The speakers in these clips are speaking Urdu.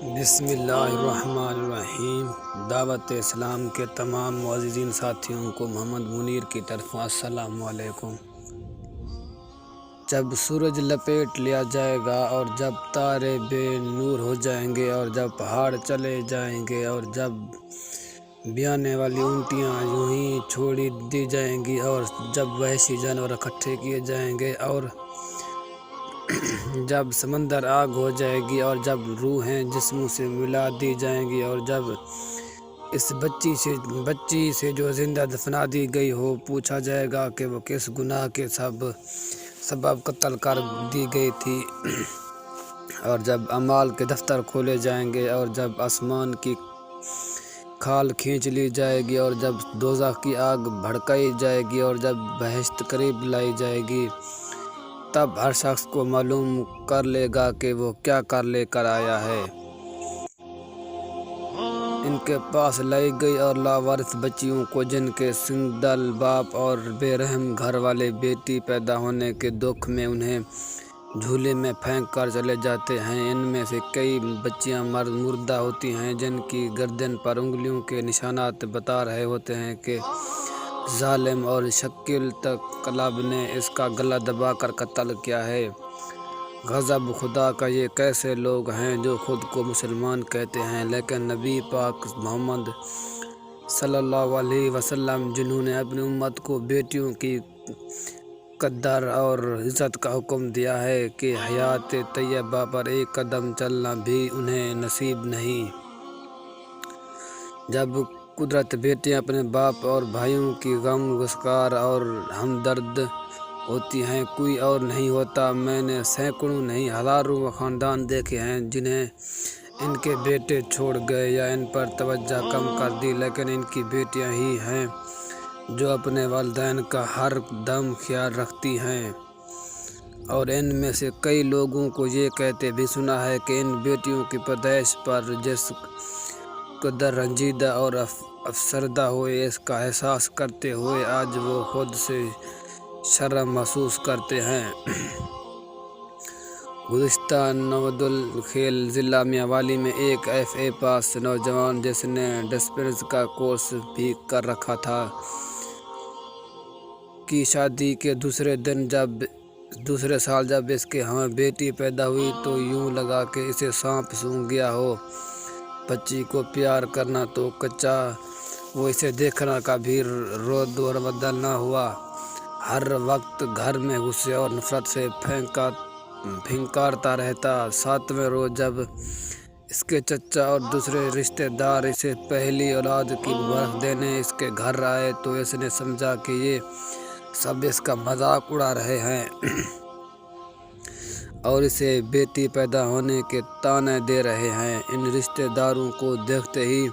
بسم اللہ الرحمن الرحیم۔ دعوت اسلام کے تمام معززین ساتھیوں کو محمد منیر کی طرف السلام علیکم۔ جب سورج لپیٹ لیا جائے گا اور جب تارے بے نور ہو جائیں گے اور جب پہاڑ چلے جائیں گے اور جب بیانے والی اونٹیاں یوں ہی چھوڑی دی جائیں گی اور جب وحشی جانور اکٹھے کیے جائیں گے اور جب سمندر آگ ہو جائے گی اور جب روحیں جسموں سے ملا دی جائیں گی اور جب اس بچی سے جو زندہ دفنا دی گئی ہو پوچھا جائے گا کہ وہ کس گناہ کے سبب قتل کر دی گئی تھی، اور جب اعمال کے دفتر کھولے جائیں گے اور جب آسمان کی کھال کھینچ لی جائے گی اور جب دوزخ کی آگ بھڑکائی جائے گی اور جب بہشت قریب لائی جائے گی، تب ہر شخص کو معلوم کر لے گا کہ وہ کیا کر لے کر آیا ہے۔ ان کے پاس لائی گئی اور لاوارث بچیوں کو جن کے سنگدل باپ اور بے رحم گھر والے بیٹی پیدا ہونے کے دکھ میں انہیں جھولے میں پھینک کر چلے جاتے ہیں، ان میں سے کئی بچیاں مردہ ہوتی ہیں جن کی گردن پر انگلیوں کے نشانات بتا رہے ہوتے ہیں کہ ظالم اور شکیل کلب نے اس کا گلا دبا کر قتل کیا ہے۔ غضب خدا کا یہ کیسے لوگ ہیں جو خود کو مسلمان کہتے ہیں لیکن نبی پاک محمد صلی اللہ علیہ وسلم جنہوں نے اپنی امت کو بیٹیوں کی قدر اور عزت کا حکم دیا ہے کہ حیات طیبہ پر ایک قدم چلنا بھی انہیں نصیب نہیں۔ جب قدرت بیٹیاں اپنے باپ اور بھائیوں کی غم گسار اور ہمدرد ہوتی ہیں، کوئی اور نہیں ہوتا۔ میں نے سینکڑوں نہیں ہزاروں خاندان دیکھے ہیں جنہیں ان کے بیٹے چھوڑ گئے یا ان پر توجہ کم کر دی، لیکن ان کی بیٹیاں ہی ہیں جو اپنے والدین کا ہر دم خیال رکھتی ہیں، اور ان میں سے کئی لوگوں کو یہ کہتے بھی سنا ہے کہ ان بیٹیوں کی پیدائش پر جس قدر رنجیدہ اور افسردہ ہوئے اس کا احساس کرتے ہوئے آج وہ خود سے شرم محسوس کرتے ہیں۔ گزشتہ 9 الخیل ضلع میانوالی میں ایک FA پاس نوجوان جس نے ڈسپنس کا کورس بھی کر رکھا تھا کی شادی کے دوسرے سال جب اس کے ہاں بیٹی پیدا ہوئی تو یوں لگا کہ اسے سانپ سونگھ گیا ہو۔ بچی کو پیار کرنا تو کچا، وہ اسے دیکھنا کبھی رد و بدل نہ ہوا، ہر وقت گھر میں غصے اور نفرت سے پھنکارتا رہتا۔ 7ویں روز جب اس کے چچا اور دوسرے رشتہ دار اسے پہلی اولاد کی مبارک دینے اس کے گھر آئے تو اس نے سمجھا کہ یہ سب اس کا مذاق اڑا رہے ہیں اور اسے بیٹی پیدا ہونے کے طعنے دے رہے ہیں۔ ان رشتہ داروں کو دیکھتے ہی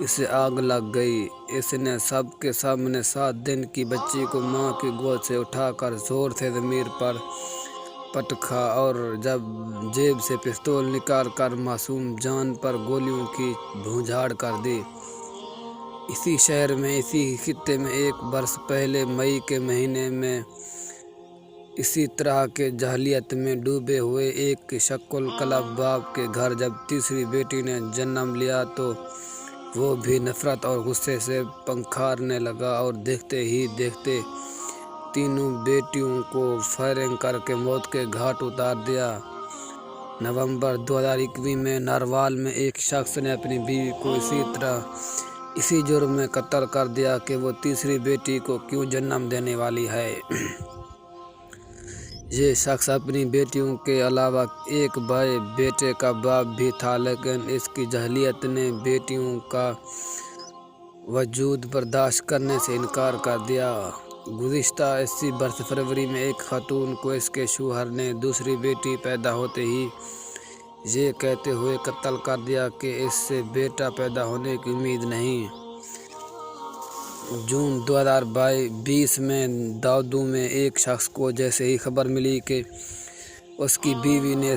اسے آگ لگ گئی۔ اس نے سب کے سامنے 7 دن کی بچی کو ماں کی گود سے اٹھا کر زور سے زمین پر پٹکا اور جب جیب سے پستول نکال کر معصوم جان پر گولیوں کی بھوجھار کر دی۔ اسی شہر میں، اسی خطے میں 1 برس پہلے مئی کے مہینے میں اسی طرح کے جہلیت میں ڈوبے ہوئے ایک شکیل قلب باپ کے گھر جب تیسری بیٹی نے جنم لیا تو وہ بھی نفرت اور غصے سے پنکھارنے لگا اور دیکھتے ہی دیکھتے تینوں بیٹیوں کو فائرنگ کر کے موت کے گھاٹ اتار دیا۔ نومبر 2021 میں ناروال میں ایک شخص نے اپنی بیوی کو اسی جرم میں قتل کر دیا کہ وہ تیسری بیٹی کو کیوں جنم دینے والی ہے۔ یہ شخص اپنی بیٹیوں کے علاوہ ایک بیٹے کا باپ بھی تھا، لیکن اس کی جہلیت نے بیٹیوں کا وجود برداشت کرنے سے انکار کر دیا۔ گزشتہ 80 برس فروری میں ایک خاتون کو اس کے شوہر نے دوسری بیٹی پیدا ہوتے ہی یہ کہتے ہوئے قتل کر دیا کہ اس سے بیٹا پیدا ہونے کی امید نہیں۔ جون 2020 میں داؤدو میں ایک شخص کو جیسے ہی خبر ملی کہ اس کی بیوی نے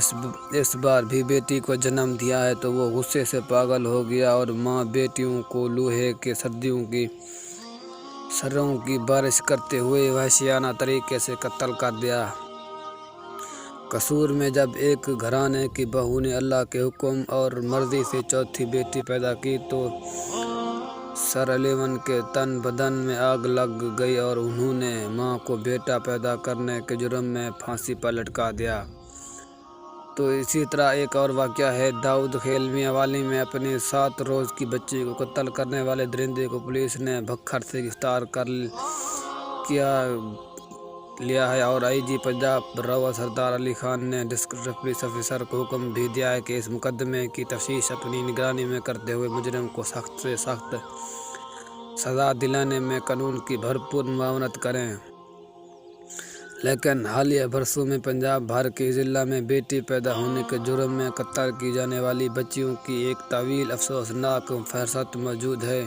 اس بار بھی بیٹی کو جنم دیا ہے تو وہ غصے سے پاگل ہو گیا اور ماں بیٹیوں کو لوہے کے سروں کی بارش کرتے ہوئے وحشیانہ طریقے سے قتل کر دیا۔ قصور میں جب ایک گھرانے کی بہو نے اللہ کے حکم اور مرضی سے چوتھی بیٹی پیدا کی تو سر علیون کے تن بدن میں آگ لگ گئی اور انہوں نے ماں کو بیٹا پیدا کرنے کے جرم میں پھانسی پر لٹکا دیا۔ تو اسی طرح ایک اور واقعہ ہے، داؤد خیل میاں والی میں اپنی 7 روز کی بچی کو قتل کرنے والے درندے کو پولیس نے بھکھر سے گرفتار کر لیا ہے، اور آئی جی پنجاب راؤ سردار علی خان نے ڈسٹرکٹ پولیس آفیسر کو حکم بھی دیا ہے کہ اس مقدمے کی تفتیش اپنی نگرانی میں کرتے ہوئے مجرم کو سخت سے سخت سزا دلانے میں قانون کی بھرپور معاونت کریں۔ لیکن حالیہ برسوں میں پنجاب بھر کے ضلع میں بیٹی پیدا ہونے کے جرم میں قتل کی جانے والی بچیوں کی ایک طویل افسوسناک فہرست موجود ہے۔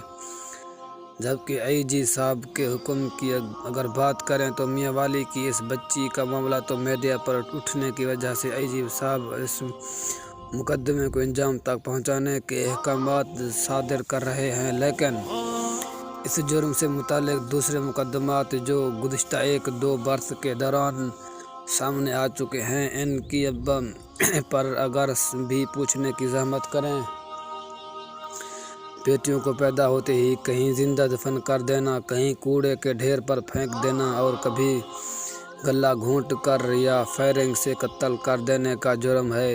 جبکہ آئی جی صاحب کے حکم کی اگر بات کریں تو میاں والی کی اس بچی کا معاملہ تو میڈیا پر اٹھنے کی وجہ سے آئی جی صاحب اس مقدمے کو انجام تک پہنچانے کے احکامات صادر کر رہے ہیں، لیکن اس جرم سے متعلق دوسرے مقدمات جو گزشتہ 1-2 برس کے دوران سامنے آ چکے ہیں، ان کی پر اگر بھی پوچھنے کی زحمت کریں۔ بیٹیوں کو پیدا ہوتے ہی کہیں زندہ دفن کر دینا، کہیں کوڑے کے ڈھیر پر پھینک دینا اور کبھی گلا گھونٹ کر یا فائرنگ سے قتل کر دینے کا جرم ہے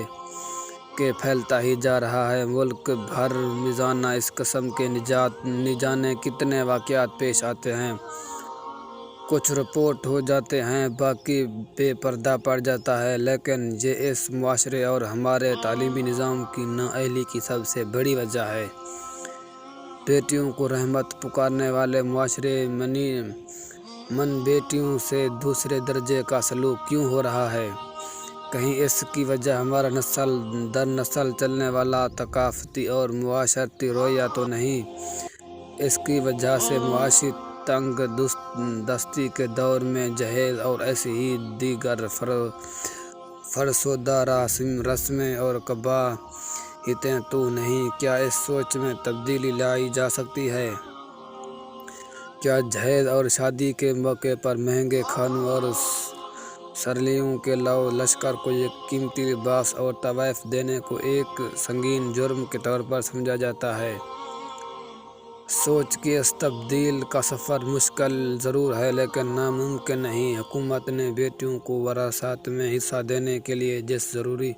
کہ پھیلتا ہی جا رہا ہے۔ ملک بھر روزانہ اس قسم کے نہ جانے کتنے واقعات پیش آتے ہیں، کچھ رپورٹ ہو جاتے ہیں، باقی بے پردہ پڑ جاتا ہے، لیکن یہ اس معاشرے اور ہمارے تعلیمی نظام کی نااہلی کی سب سے بڑی وجہ ہے۔ بیٹیوں کو رحمت پکارنے والے معاشرے من بیٹیوں سے دوسرے درجے کا سلوک کیوں ہو رہا ہے؟ کہیں اس کی وجہ ہمارا نسل در نسل چلنے والا ثقافتی اور معاشرتی رویہ تو نہیں؟ اس کی وجہ سے معاشی تنگ دستی کے دور میں جہیز اور ایسی ہی دیگر فرسودہ رسمیں اور قباحتیں تو نہیں؟ کیا اس سوچ میں تبدیلی لائی جا سکتی ہے؟ کیا جہیز اور شادی کے موقع پر مہنگے کھانوں اور سرلیوں کے لشکر کو یہ قیمتی لباس اور تحائف دینے کو ایک سنگین جرم کے طور پر سمجھا جاتا ہے؟ سوچ کی اس تبدیل کا سفر مشکل ضرور ہے لیکن ناممکن نہیں۔ حکومت نے بیٹیوں کو وراثت میں حصہ دینے کے لیے جس ضروری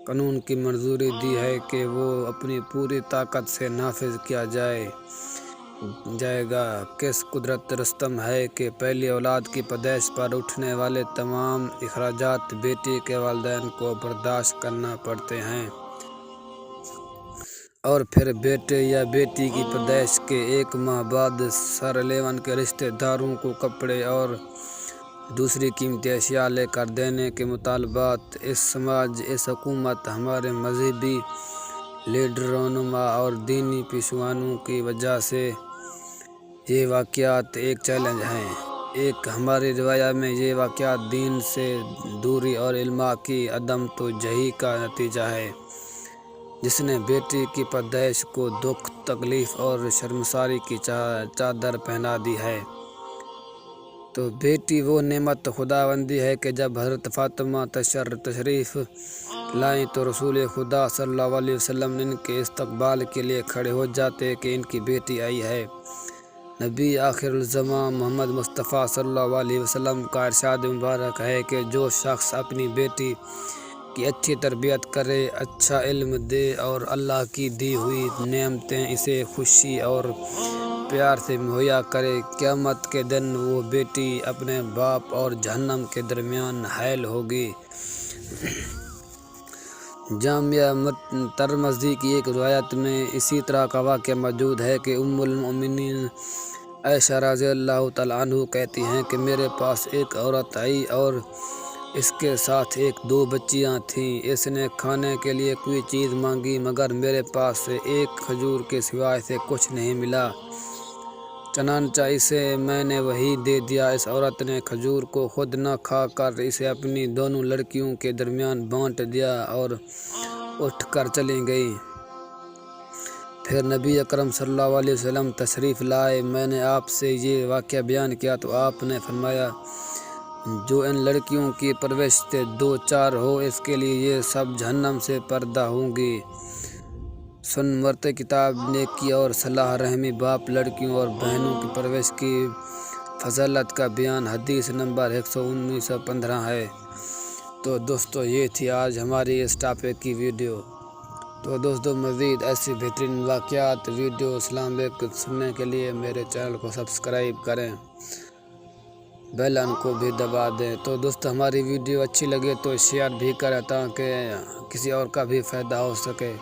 قانون کی منظوری دی ہے کہ وہ اپنی پوری طاقت سے نافذ کیا جائے گا۔ کس قدرت رستم ہے کہ پہلی اولاد کی پیدائش پر اٹھنے والے تمام اخراجات بیٹی کے والدین کو برداشت کرنا پڑتے ہیں، اور پھر بیٹے یا بیٹی کی پیدائش کے 1 ماہ بعد سر علیون کے رشتہ داروں کو کپڑے اور دوسری قیمتی اشیاء لے کر دینے کے مطالبات۔ اس سماج، اس حکومت، ہمارے مذہبی رہنما اور دینی پیشواؤں کی وجہ سے یہ واقعات ایک چیلنج ہیں۔ ایک ہماری روایت میں یہ واقعات دین سے دوری اور علماء کی عدم توجہی کا نتیجہ ہے، جس نے بیٹی کی پیدائش کو دکھ، تکلیف اور شرمساری کی چادر پہنا دی ہے۔ تو بیٹی وہ نعمت خداوندی ہے کہ جب حضرت فاطمہ تشریف لائیں تو رسول خدا صلی اللہ علیہ وسلم ان کے استقبال کے لیے کھڑے ہو جاتے کہ ان کی بیٹی آئی ہے۔ نبی آخر الزمان محمد مصطفیٰ صلی اللہ علیہ وسلم کا ارشاد مبارک ہے کہ جو شخص اپنی بیٹی کی اچھی تربیت کرے، اچھا علم دے اور اللہ کی دی ہوئی نعمتیں اسے خوشی اور پیار سے مہیا کرے، قیامت کے دن وہ بیٹی اپنے باپ اور جہنم کے درمیان حائل ہوگی۔ جامعہ ترمذی کی ایک روایت میں اسی طرح کا واقعہ موجود ہے کہ ام المؤمنین عائشہ رضی اللہ تعالیٰ عنہ کہتی ہیں کہ میرے پاس ایک عورت آئی اور اس کے ساتھ 2 بچیاں تھیں۔ اس نے کھانے کے لیے کوئی چیز مانگی مگر میرے پاس سے ایک کھجور کے سوائے سے کچھ نہیں ملا، چنانچہ اسے میں نے وہی دے دیا۔ اس عورت نے کھجور کو خود نہ کھا کر اسے اپنی دونوں لڑکیوں کے درمیان بانٹ دیا اور اٹھ کر چلی گئی۔ پھر نبی اکرم صلی اللہ علیہ وسلم تشریف لائے، میں نے آپ سے یہ واقعہ بیان کیا تو آپ نے فرمایا جو ان لڑکیوں کی پرورش سے دو چار ہو، اس کے لیے یہ سب جہنم سے پردہ ہوں گی۔ سن مرتے کتاب نیکی اور صلاح رحمی باپ لڑکیوں اور بہنوں کی پرورش کی فضیلت کا بیان حدیث نمبر 1915 ہے۔ تو دوستو یہ تھی آج ہماری اس ٹاپک کی ویڈیو۔ تو دوستو مزید ایسی بہترین واقعات ویڈیو اسلامک سننے کے لیے میرے چینل کو سبسکرائب کریں، بیل آئکن کو بھی دبا دیں۔ تو دوستو ہماری ویڈیو اچھی لگے تو شیئر بھی کریں تاکہ کسی اور کا بھی فائدہ ہو سکے۔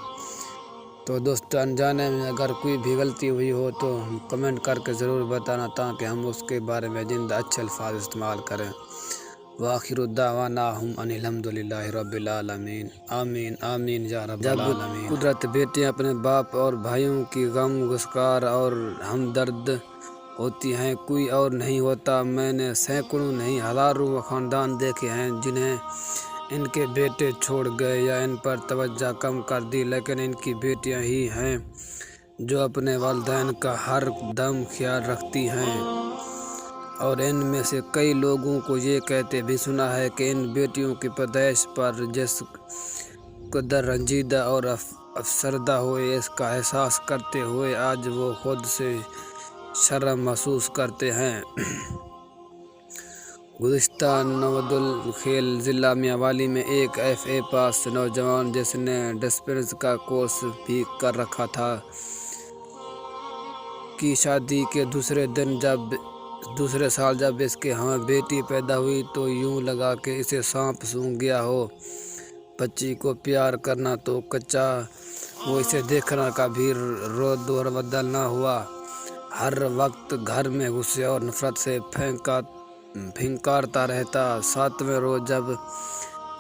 تو دوستو انجانے میں اگر کوئی بھی غلطی ہوئی ہو تو کمنٹ کر کے ضرور بتانا تاکہ ہم اس کے بارے میں زندہ اچھے الفاظ استعمال کریں۔ وآخر دعوانا ان الحمد للہ رب العالمین۔ آمین آمین یا رب العالمین۔ جب قدرت بیٹیاں اپنے باپ اور بھائیوں کی غم گسار اور ہمدرد ہوتی ہیں، کوئی اور نہیں ہوتا۔ میں نے سینکڑوں نہیں ہزاروں خاندان دیکھے ہیں جنہیں ان کے بیٹے چھوڑ گئے یا ان پر توجہ کم کر دی، لیکن ان کی بیٹیاں ہی ہیں جو اپنے والدین کا ہر دم خیال رکھتی ہیں۔ اور ان میں سے کئی لوگوں کو یہ کہتے بھی سنا ہے کہ ان بیٹیوں کی پیدائش پر جس قدر رنجیدہ اور افسردہ ہوئے، اس کا احساس کرتے ہوئے آج وہ خود سے شرم محسوس کرتے ہیں۔ گزشتہ 9 الخیل ضلع میانوالی میں ایک FA پاس نوجوان جس نے ڈسپنس کا کورس بھی کر رکھا تھا کی شادی کے دوسرے سال جب اس کے ہاں بیٹی پیدا ہوئی تو یوں لگا کہ اسے سانپ سونگھ گیا ہو۔ بچی کو پیار کرنا تو کچا، وہ اسے دیکھنا کبھی رد و بدل نہ ہوا، ہر وقت گھر میں غصے اور نفرت سے پھنکارتا رہتا۔ 7ویں روز جب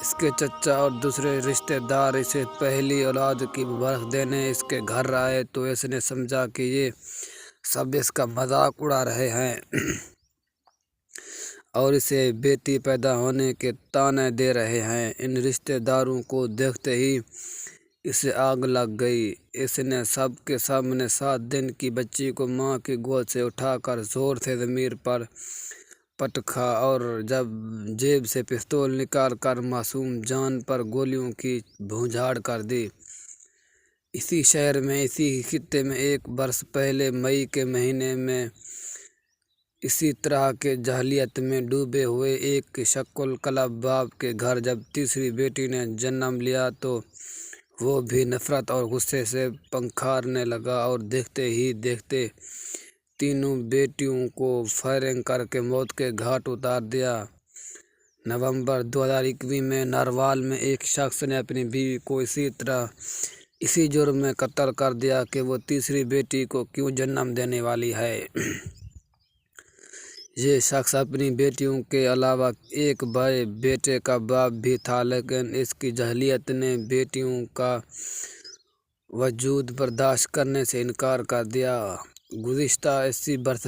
اس کے چچا اور دوسرے رشتہ دار اسے پہلی اولاد کی مبارک دینے اس کے گھر آئے تو اس نے سمجھا کہ یہ سب اس کا مذاق اڑا رہے ہیں اور اسے بیٹی پیدا ہونے کے طعنے دے رہے ہیں۔ ان رشتہ داروں کو دیکھتے ہی اسے آگ لگ گئی۔ اس نے سب کے سامنے 7 دن کی بچی کو ماں کی گود سے اٹھا کر زور سے ضمیر پر پٹکا اور جب جیب سے پستول نکال کر معصوم جان پر گولیوں کی بھونجھار کر دی۔ اسی شہر میں، اسی خطے میں 1 برس پہلے مئی کے مہینے میں اسی طرح کے جہلیت میں ڈوبے ہوئے ایک شق القلب باپ کے گھر جب تیسری بیٹی نے جنم لیا تو وہ بھی نفرت اور غصے سے پنکھارنے لگا اور دیکھتے ہی دیکھتے تینوں بیٹیوں کو فائرنگ کر کے موت کے گھاٹ اتار دیا۔ نومبر 2021 میں ناروال میں ایک شخص نے اپنی بیوی کو اسی طرح اسی جرم میں قتل کر دیا کہ وہ تیسری بیٹی کو کیوں جنم دینے والی ہے۔ یہ شخص اپنی بیٹیوں کے علاوہ ایک بڑے بیٹے کا باپ بھی تھا، لیکن اس کی جہلیت نے بیٹیوں کا وجود برداشت کرنے سے انکار کر دیا۔ گزشتہ 80 برس